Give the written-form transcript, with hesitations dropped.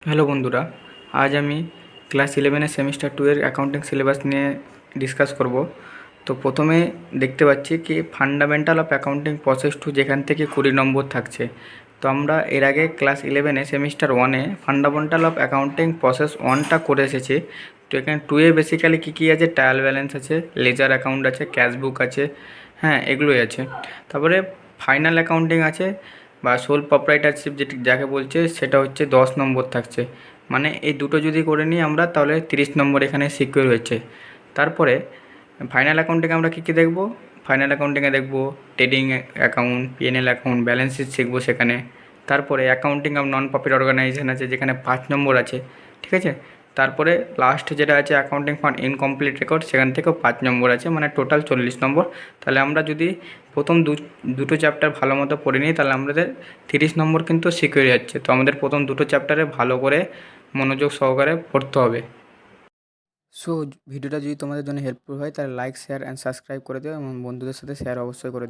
Hello বন্ধুরা, আজ আমি ক্লাস 11 সেমিস্টার 2 এর অ্যাকাউন্টিং সিলেবাস নিয়ে ডিসকাস করব। তো প্রথমে দেখতে পাচ্ছি কি ফান্ডামেন্টাল অফ অ্যাকাউন্টিং প্রসেস 2, যেখান থেকে 20 নম্বর থাকছে। তো আমরা এর আগে class 11 semester 1 fundamental of accounting process 1টা করে এসেছি। তো এখানে 2 বেসিক্যালি কী আছে, ট্রায়াল ব্যালেন্স আছে, লেজার অ্যাকাউন্ট আছে, ক্যাশ বুক আছে, হ্যাঁ এগুলোই আছে। তারপরে ফাইনাল অ্যাকাউন্টিং আছে বা সোল প্রপ্রাইটারশিপ যেটি যাকে বলছে, সেটা হচ্ছে 10 নম্বর থাকছে। মানে এই দুটো যদি করে নিই আমরা, তাহলে 30 নম্বর এখানে সিকিউর হচ্ছে। তারপরে ফাইনাল অ্যাকাউন্টিংয়ে আমরা কী কী দেখব? ফাইনাল অ্যাকাউন্টিংয়ে দেখব trading account, PNL account, balance sheet শিখবো সেখানে। তারপরে accounting of non profit organization আছে, যেখানে 5 নম্বর আছে, ঠিক আছে। তারপরে লাস্ট যেটা আছে অ্যাকাউন্টিং ফর ইনকমপ্লিট রেকর্ড, সেখান থেকেও 5 নম্বর আছে, মানে টোটাল 40 নম্বর। তাহলে আমরা যদি প্রথম দুটো চ্যাপ্টার ভালো মতো পড়ে নিই, তাহলে আমাদের 30 নম্বর কিন্তু সিকিউর যাচ্ছে। তো আমাদের প্রথম দুটো চ্যাপ্টারে ভালো করে মনোযোগ সহকারে পড়তে হবে। সো ভিডিওটা যদি তোমাদের জন্য হেল্পফুল হয়, তাহলে লাইক, শেয়ার অ্যান্ড সাবস্ক্রাইব করে দিও এবং বন্ধুদের সাথে শেয়ার অবশ্যই করে দিও।